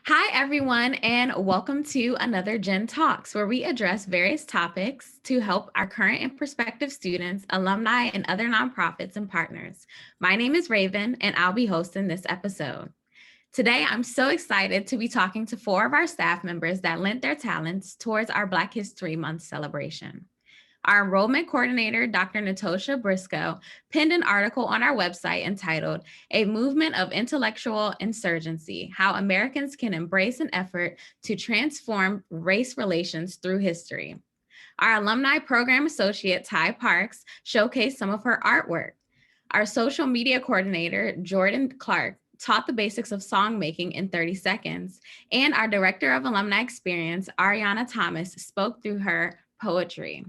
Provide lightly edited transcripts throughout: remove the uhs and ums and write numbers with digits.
Hi, everyone, and welcome to another Gen Talks, where we address various topics to help our current and prospective students, alumni, and other nonprofits and partners. My name is Raven, and I'll be hosting this episode. Today, I'm so excited to be talking to four of our staff members that lent their talents towards our Black History Month celebration. Our enrollment coordinator, Dr. Toshia Briscoe, penned an article on our website entitled "A Movement of Intellectual Insurgency: How Americans Can Embrace an Effort to Transform Race Relations Through History." Our alumni program associate, Ty Parks, showcased some of her artwork. Our social media coordinator, Jordan Clark, taught the basics of song making in 30 seconds. And our director of alumni experience, Ariana Thomas, spoke through her poetry.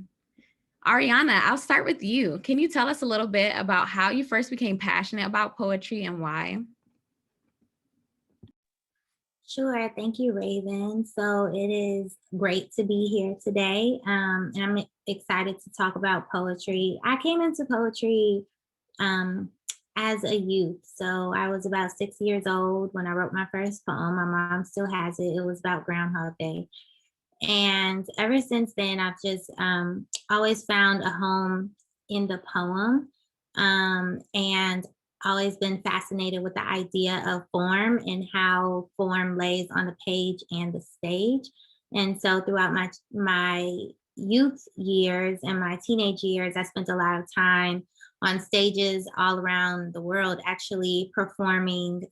Ariana, I'll start with you. Can you tell us a little bit about how you first became passionate about poetry and why? Sure. Thank you, Raven. So it is great to be here today. And I'm excited to talk about poetry. I came into poetry um, as a youth. So I was about 6 years old when I wrote my first poem. My mom still has it. It was about Groundhog Day. And ever since then, I've just always found a home in the poem, and always been fascinated with the idea of form and how form lays on the page and the stage. And so throughout my youth years and my teenage years, I spent a lot of time on stages all around the world, actually performing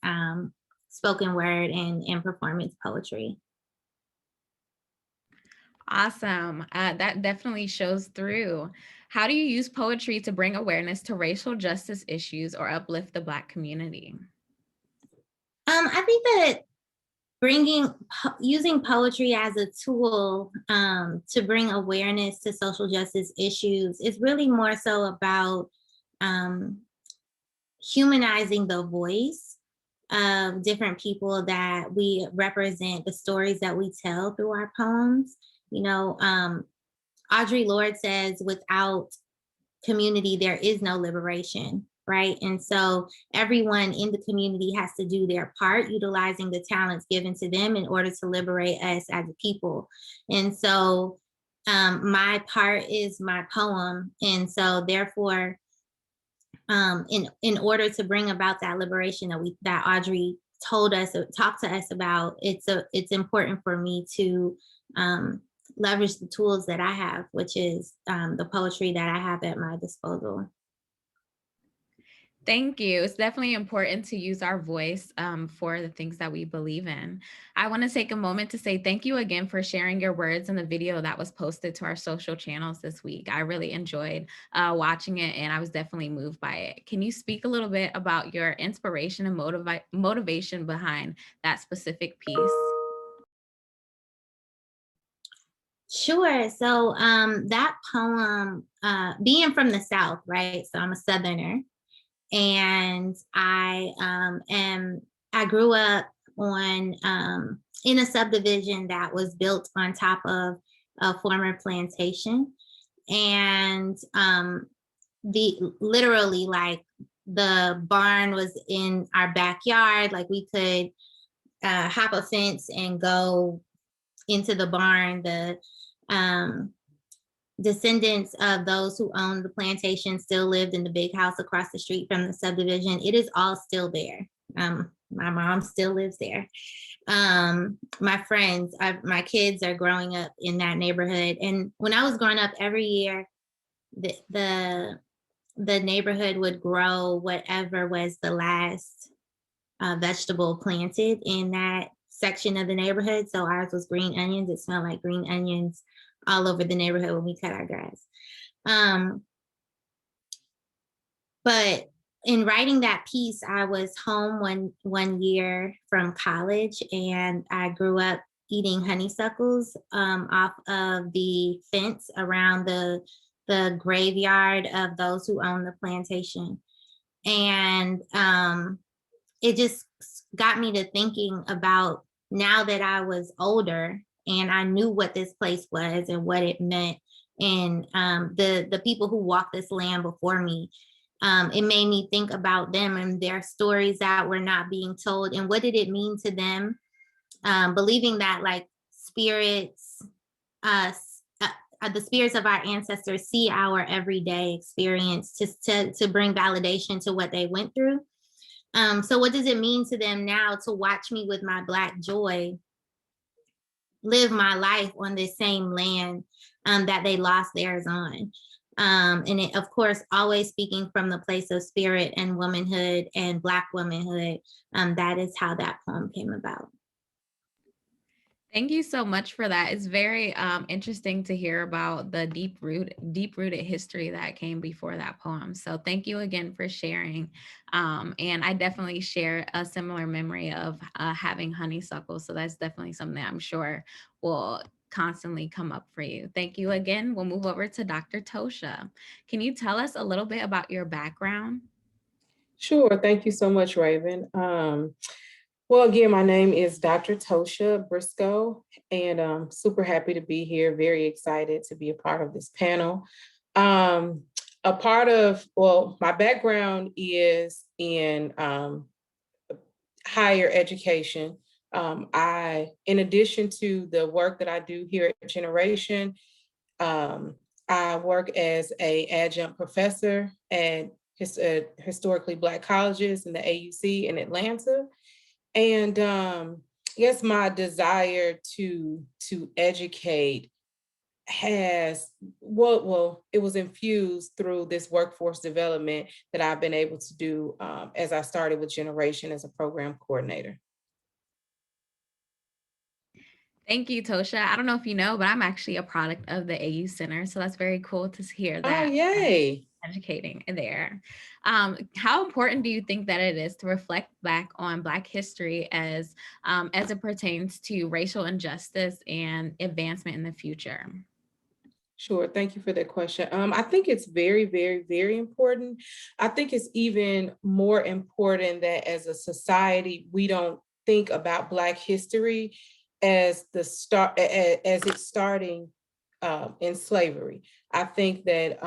spoken word and performance poetry. Awesome. That definitely shows through. How do you use poetry to bring awareness to racial justice issues or uplift the Black community? I think that using poetry as a tool to bring awareness to social justice issues is really more so about um, humanizing the voice of different people that we represent, the stories that we tell through our poems. You know, Audre Lorde says, without community, there is no liberation, right? And so everyone in the community has to do their part, utilizing the talents given to them in order to liberate us as a people. And so my part is my poem. And so therefore, in order to bring about that liberation that Audre told us or talked to us about, it's important for me to leverage the tools that I have, which is the poetry that I have at my disposal. Thank you. It's definitely important to use our voice for the things that we believe in. I want to take a moment to say thank you again for sharing your words in the video that was posted to our social channels this week. I really enjoyed watching it, and I was definitely moved by it. Can you speak a little bit about your inspiration and motivation behind that specific piece? Sure. So that poem, being from the South, right? So I'm a Southerner, and I grew up on in a subdivision that was built on top of a former plantation, and the literally, like, the barn was in our backyard. Like, we could hop a fence and go into the barn. The um, descendants of those who owned the plantation still lived in the big house across the street from the subdivision. It is all still there. My mom still lives there. My friends, my kids are growing up in that neighborhood. And when I was growing up, every year the neighborhood would grow whatever was the last vegetable planted in that section of the neighborhood. So ours was green onions. It smelled like green onions all over the neighborhood when we cut our grass. Um, but in writing that piece, I was home one year from college, and I grew up eating honeysuckles off of the fence around the graveyard of those who own the plantation. And it just got me to thinking about, now that I was older and I knew what this place was and what it meant, and the people who walked this land before me, it made me think about them and their stories that were not being told, and what did it mean to them believing that like spirits, uh, the spirits of our ancestors see our everyday experience to bring validation to what they went through. So what does it mean to them now to watch me with my Black joy live my life on this same land that they lost theirs on? And it, of course, always speaking from the place of spirit and womanhood and Black womanhood. That is how that poem came about. Thank you so much for that. It's very interesting to hear about the deep-rooted history that came before that poem. So thank you again for sharing. And I definitely share a similar memory of having honeysuckle. So that's definitely something I'm sure will constantly come up for you. Thank you again. We'll move over to Dr. Toshia. Can you tell us a little bit about your background? Sure. Thank you so much, Raven. Well, again, my name is Dr. Toshia Briscoe, and I'm super happy to be here. Very excited to be a part of this panel. My background is in higher education. In addition to the work that I do here at Generation, I work as an adjunct professor at historically Black colleges in the AUC in Atlanta. And yes, my desire to educate it was infused through this workforce development that I've been able to do as I started with Generation as a program coordinator. Thank you, Toshia. I don't know if you know, but I'm actually a product of the AU Center. So that's very cool to hear Oh, that. yay. Educating there. How important do you think that it is to reflect back on Black history as it pertains to racial injustice and advancement in the future? Sure. Thank you for that question. I think it's very, very, very important. I think it's even more important that as a society, we don't think about Black history as as it's starting in slavery. I think that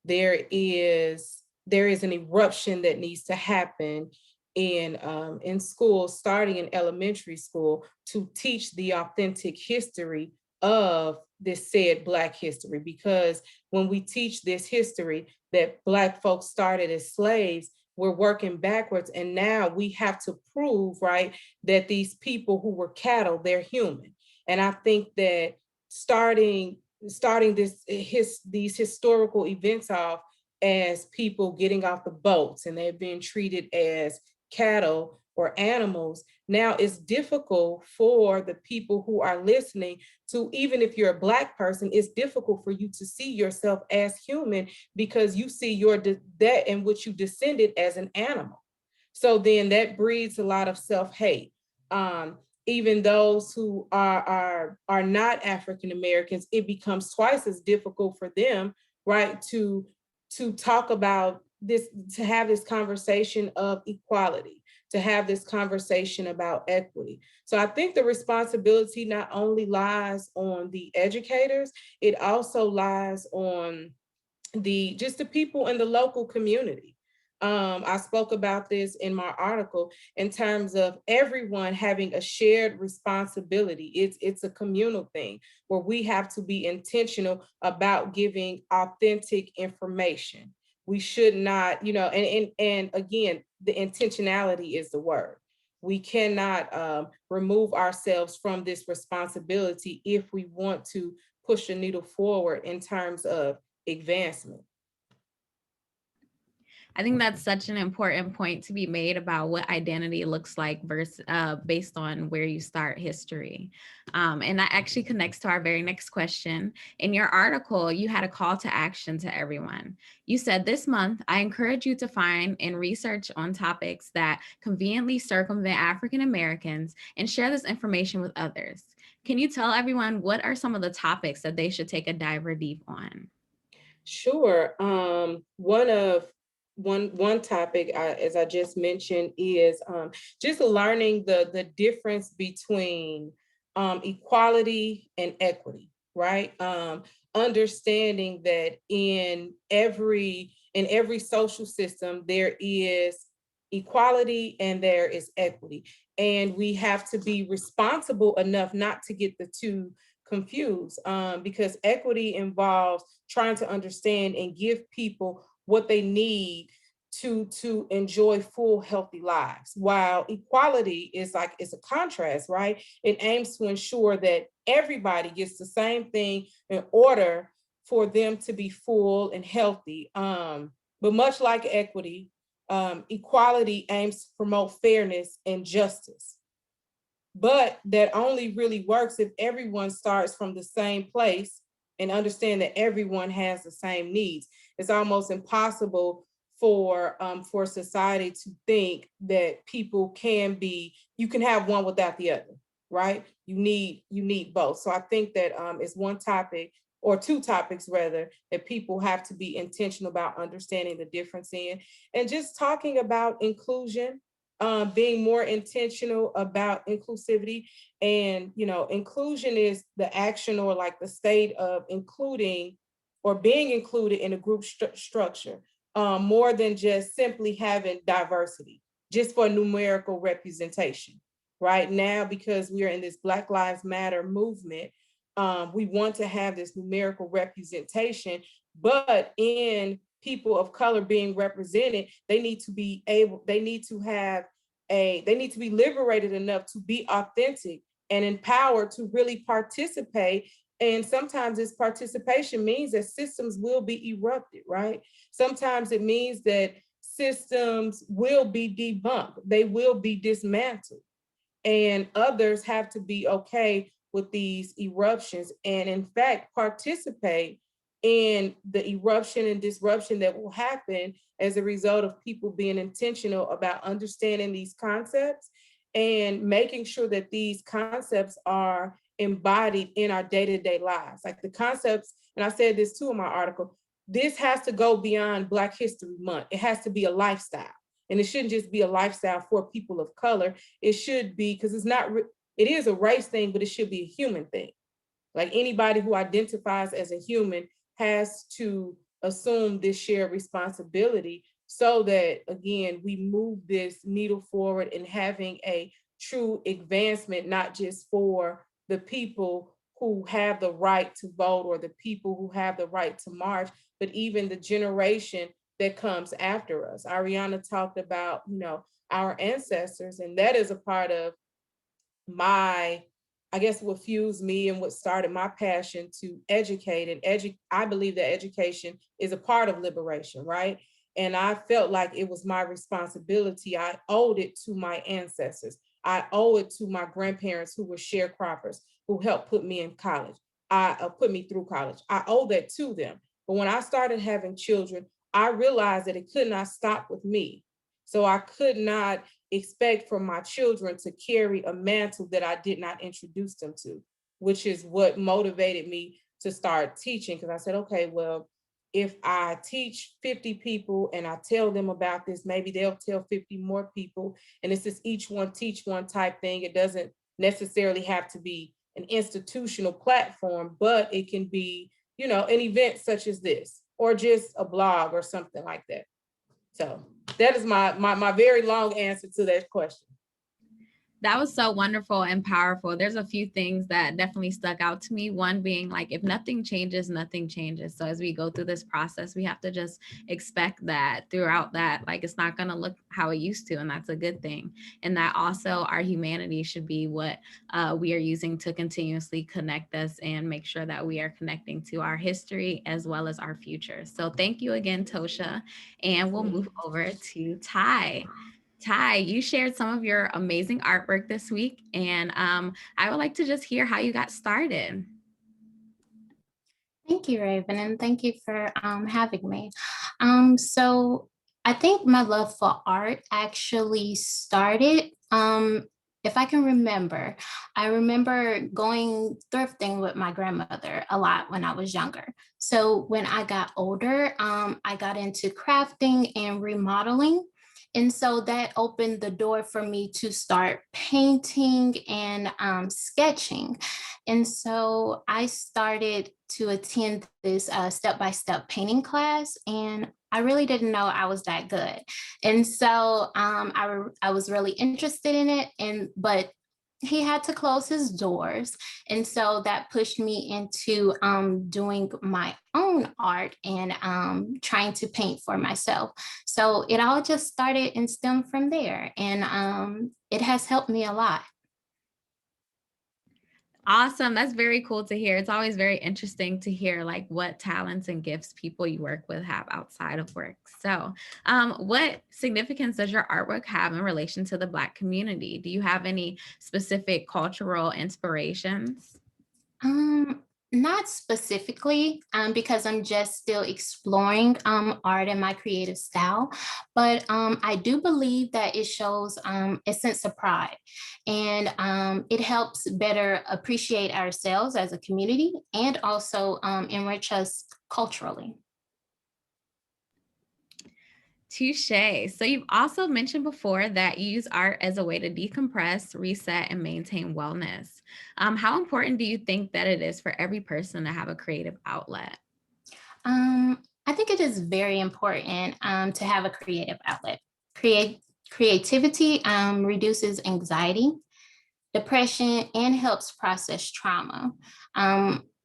there is an eruption that needs to happen in schools, starting in elementary school, to teach the authentic history of this said Black history. Because when we teach this history that Black folks started as slaves, we're working backwards, and now we have to prove, right, that these people who were cattle, they're human. And I think that starting these historical events off as people getting off the boats and they're being treated as cattle or animals, now it's difficult for the people who are listening to, even if you're a Black person, it's difficult for you to see yourself as human because you see that in which you descended as an animal. So then that breeds a lot of self-hate. Even those who are not African Americans, it becomes twice as difficult for them, right, to talk about this, to have this conversation of equality, to have this conversation about equity. So I think the responsibility not only lies on the educators, it also lies on the people in the local community. I spoke about this in my article in terms of everyone having a shared responsibility. It's a communal thing where we have to be intentional about giving authentic information. We should not, and again, the intentionality is the word. We cannot remove ourselves from this responsibility if we want to push the needle forward in terms of advancement. I think that's such an important point to be made about what identity looks like versus based on where you start history. And that actually connects to our very next question. In your article, you had a call to action to everyone. You said, this month, I encourage you to find and research on topics that conveniently circumvent African Americans and share this information with others. Can you tell everyone what are some of the topics that they should take a diver deep on? Sure. One topic, as I just mentioned, is just learning the difference between equality and equity, right? Understanding that in every social system there is equality and there is equity, And we have to be responsible enough not to get the two confused, because equity involves trying to understand and give people what they need to enjoy full, healthy lives. While equality is like, it's a contrast, right? It aims to ensure that everybody gets the same thing in order for them to be full and healthy. But much like equity, equality aims to promote fairness and justice. But that only really works if everyone starts from the same place and understand that everyone has the same needs. It's almost impossible for society to think that people can be, you can have one without the other, right? You need both. So I think that it's one topic, or two topics rather, that people have to be intentional about understanding the difference in, and just talking about inclusion, being more intentional about inclusivity. And, inclusion is the action or like the state of including or being included in a group structure, more than just simply having diversity, just for numerical representation. Right now, because we are in this Black Lives Matter movement, we want to have this numerical representation, but in people of color being represented, they need to be liberated enough to be authentic and empowered to really participate. And sometimes this participation means that systems will be erupted, right? Sometimes it means that systems will be debunked, they will be dismantled, and others have to be okay with these eruptions, and in fact participate in the eruption and disruption that will happen as a result of people being intentional about understanding these concepts and making sure that these concepts are embodied in our day-to-day lives. Like the concepts, and I said this too in my article, this has to go beyond Black History Month. It has to be a lifestyle. And it shouldn't just be a lifestyle for people of color. It should be, because it is a race thing, but it should be a human thing. Like anybody who identifies as a human has to assume this shared responsibility so that, again, we move this needle forward in having a true advancement, not just for the people who have the right to vote or the people who have the right to march, but even the generation that comes after us. Ariana talked about, our ancestors, and that is a part of I guess what fuels me and what started my passion to educate and I believe that education is a part of liberation, right? And I felt like it was my responsibility. I owed it to my ancestors. I owe it to my grandparents who were sharecroppers, who helped put me in college. Put me through college. I owe that to them. But when I started having children, I realized that it could not stop with me. So I could not expect from my children to carry a mantle that I did not introduce them to, which is what motivated me to start teaching. Because I said, okay, well, if I teach 50 people and I tell them about this, maybe they'll tell 50 more people. And it's this each one teach one type thing. It doesn't necessarily have to be an institutional platform, but it can be, an event such as this, or just a blog or something like that. So that is my very long answer to that question. That was so wonderful and powerful. There's a few things that definitely stuck out to me. One being like, if nothing changes, nothing changes. So as we go through this process, we have to just expect that throughout that, like, it's not going to look how it used to. And that's a good thing. And that also our humanity should be what we are using to continuously connect us and make sure that we are connecting to our history as well as our future. So thank you again, Toshia. And we'll move over to Ty. Ty, you shared some of your amazing artwork this week, and I would like to just hear how you got started. Thank you, Raven, and thank you for having me. So I think my love for art actually started, if I can remember, I remember going thrifting with my grandmother a lot when I was younger. So when I got older, I got into crafting and remodeling. And so that opened the door for me to start painting and sketching. And so I started to attend this step-by-step painting class. And I really didn't know I was that good. And so I was really interested in it, but he had to close his doors. And so that pushed me into doing my own art and trying to paint for myself. So it all just started and stemmed from there. And it has helped me a lot. Awesome. That's very cool to hear. It's always very interesting to hear like what talents and gifts people you work with have outside of work. So, what significance does your artwork have in relation to the Black community? Do you have any specific cultural inspirations? Um, Not specifically, because I'm just still exploring art and my creative style, but I do believe that it shows a sense of pride, and it helps better appreciate ourselves as a community and also enrich us culturally. Touche. So you've also mentioned before that you use art as a way to decompress, reset, and maintain wellness. How important do you think that it is for every person to have a creative outlet? I think it is very important to have a creative outlet. Create Creativity reduces anxiety, depression, and helps process trauma.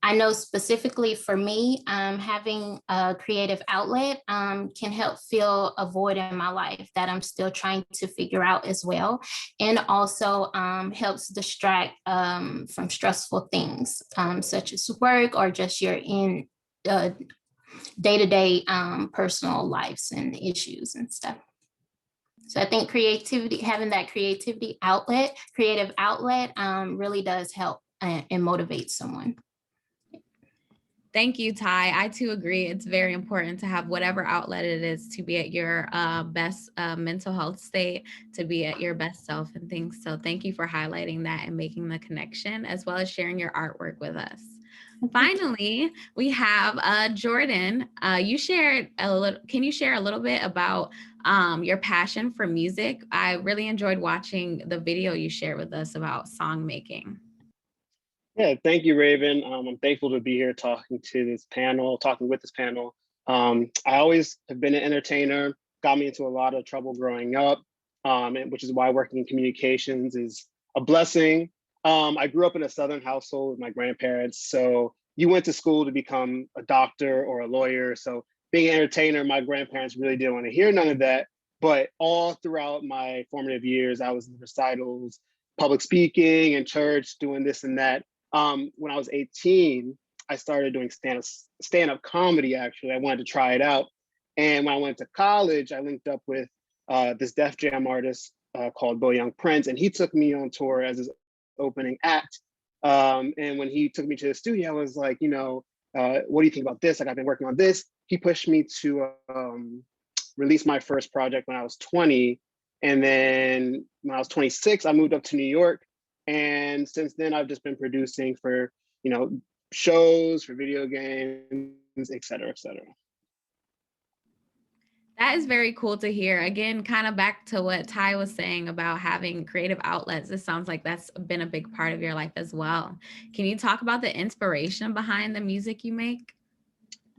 I know specifically for me, having a creative outlet can help fill a void in my life that I'm still trying to figure out as well. And also helps distract from stressful things such as work or just your in day-to-day personal lives and issues and stuff. So I think creativity, having that creative outlet really does help and motivate someone. Thank you, Ty. I too agree. It's very important to have whatever outlet it is to be at your best mental health state, to be at your best self and things. So thank you for highlighting that and making the connection, as well as sharing your artwork with us. Finally, we have Jordan. You shared a little. Can you share a little bit about your passion for music? I really enjoyed watching the video you shared with us about song making. Yeah, thank you, Raven. I'm thankful to be here talking with this panel. I always have been an entertainer, got me into a lot of trouble growing up, which is why working in communications is a blessing. I grew up in a Southern household with my grandparents. So you went to school to become a doctor or a lawyer. So being an entertainer, my grandparents really didn't want to hear none of that. But all throughout my formative years, I was in recitals, public speaking in church, doing this and that. When I was 18, I started doing stand-up comedy, actually. I wanted to try it out. And when I went to college, I linked up with this Def Jam artist called Bo Young Prince, and he took me on tour as his opening act. And when he took me to the studio, I was like, what do you think about this? Like, I've been working on this. He pushed me to release my first project when I was 20. And then when I was 26, I moved up to New York. And since then, I've just been producing for, shows, for video games, et cetera, et cetera. That is very cool to hear. Again, kind of back to what Ty was saying about having creative outlets. It sounds like that's been a big part of your life as well. Can you talk about the inspiration behind the music you make?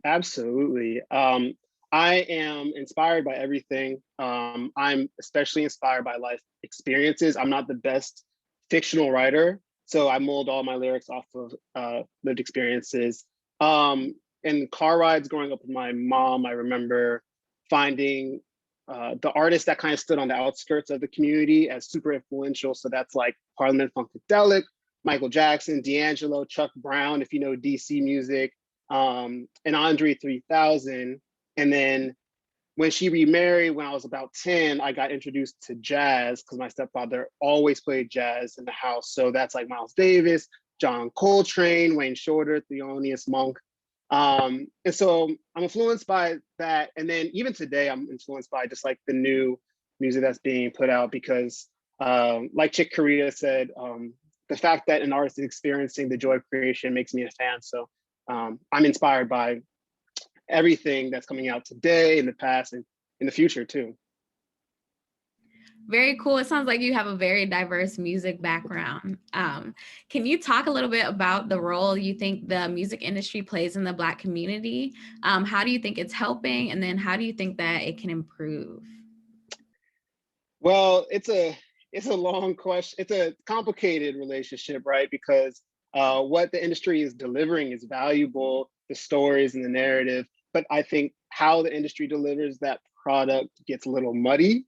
Absolutely. I am inspired by everything. I'm especially inspired by life experiences. I'm not the best fictional writer, so I mold all my lyrics off of lived experiences. In car rides growing up with my mom, I remember finding the artists that kind of stood on the outskirts of the community as super influential. So that's like Parliament Funkadelic, Michael Jackson, D'Angelo, Chuck Brown, if you know DC music, and Andre 3000. And then when she remarried, when I was about 10, I got introduced to jazz because my stepfather always played jazz in the house. So that's like Miles Davis, John Coltrane, Wayne Shorter, Thelonious Monk. And so I'm influenced by that. And then even today, I'm influenced by just like the new music that's being put out because like Chick Corea said, the fact that an artist is experiencing the joy of creation makes me a fan. So I'm inspired by everything that's coming out today, in the past, and in the future too. Very cool. It sounds like you have a very diverse music background. Can you talk a little bit about the role you think the music industry plays in the Black community? How do you think it's helping? And then how do you think that it can improve? Well, it's a long question. It's a complicated relationship, right? Because what the industry is delivering is valuable, the stories and the narrative. But I think how the industry delivers that product gets a little muddy,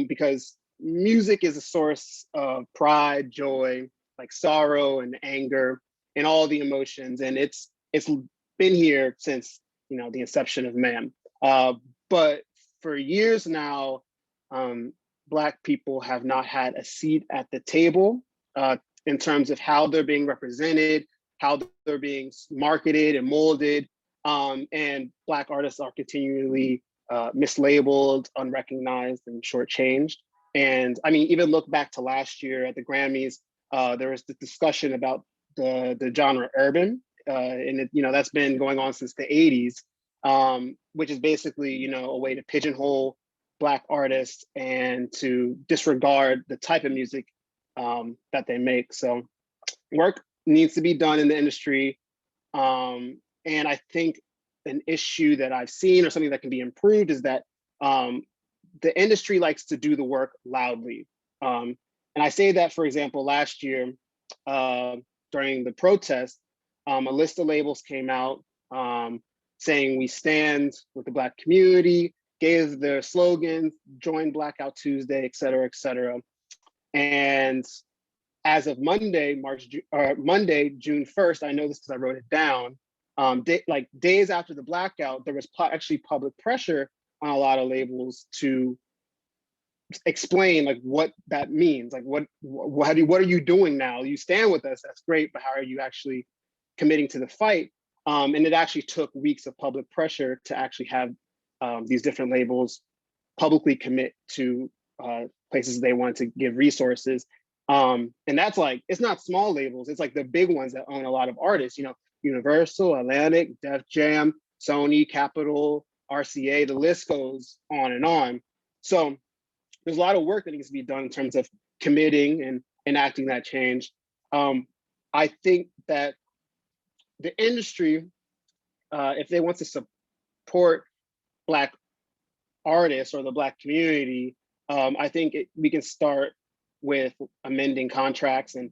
because music is a source of pride, joy, like sorrow and anger, and all the emotions, and it's been here since the inception of man. But for years now, um, Black people have not had a seat at the table in terms of how they're being represented, how they're being marketed and molded. And Black artists are continually mislabeled, unrecognized, and shortchanged. And I mean, even look back to last year at the Grammys, there was the discussion about the genre urban, and that's been going on since the '80s, which is basically a way to pigeonhole Black artists and to disregard the type of music that they make. So work needs to be done in the industry. And I think an issue that I've seen or something that can be improved is that the industry likes to do the work loudly. And I say that, for example, last year during the protest, a list of labels came out saying we stand with the Black community, gave their slogans, join Blackout Tuesday, et cetera, et cetera. And as of Monday, June 1st, I know this because I wrote it down, days after the blackout, there was actually public pressure on a lot of labels to explain like what that means. Like what are you doing now? You stand with us, that's great, but how are you actually committing to the fight? And it actually took weeks of public pressure to actually have these different labels publicly commit to places they want to give resources. And that's like, it's not small labels, it's like the big ones that own a lot of artists, Universal, Atlantic, Def Jam, Sony, Capitol, RCA, the list goes on and on. So there's a lot of work that needs to be done in terms of committing and enacting that change. I think that the industry, if they want to support Black artists or the Black community, I think we can start with amending contracts and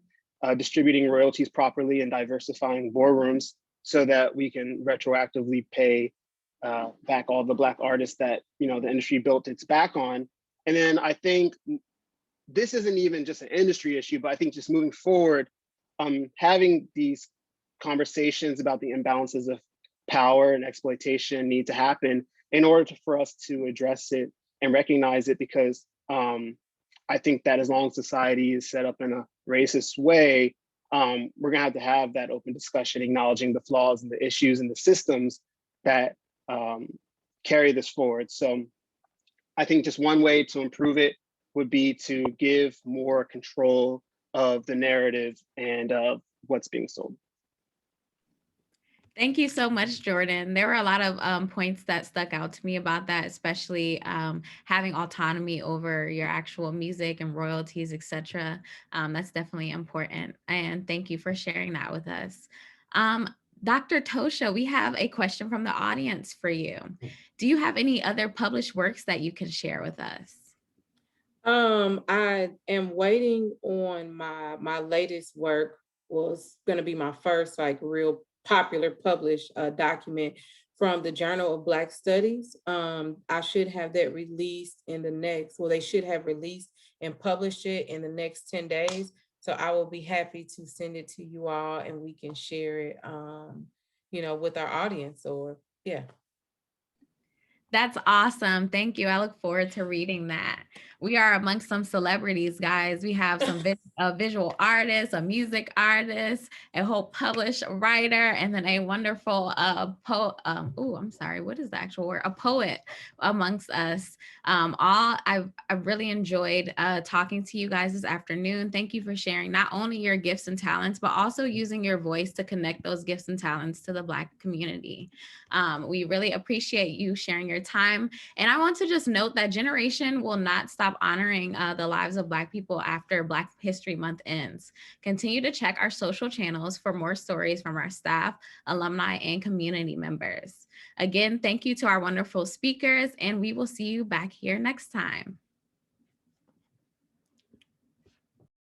distributing royalties properly and diversifying boardrooms so that we can retroactively pay back all the Black artists that the industry built its back on. And then I think this isn't even just an industry issue, but I think just moving forward, having these conversations about the imbalances of power and exploitation need to happen in order for us to address it and recognize it, because I think that as long as society is set up in a racist way, we're gonna have to have that open discussion, acknowledging the flaws and the issues and the systems that carry this forward. So I think just one way to improve it would be to give more control of the narrative and of what's being sold. Thank you so much, Jordan. There were a lot of points that stuck out to me about that, especially having autonomy over your actual music and royalties, etc. That's definitely important. And thank you for sharing that with us. Dr. Toshia, we have a question from the audience for you. Do you have any other published works that you can share with us? I am waiting on my latest work. Was going to be my first like real popular published document from the Journal of Black Studies. I should have that released in the next, well, they should have released and published it in the next 10 days. So I will be happy to send it to you all and we can share it, with our audience or yeah. That's awesome. Thank you. I look forward to reading that. We are amongst some celebrities, guys. We have some visual artists, a music artist, a whole published writer, and then a wonderful I'm sorry, what is the actual word? A poet amongst us. I've really enjoyed talking to you guys this afternoon. Thank you for sharing not only your gifts and talents, but also using your voice to connect those gifts and talents to the Black community. We really appreciate you sharing your time. And I want to just note that generation will not stop stop honoring the lives of Black people after Black History Month ends. Continue to check our social channels for more stories from our staff, alumni, and community members. Again, thank you to our wonderful speakers, and we will see you back here next time.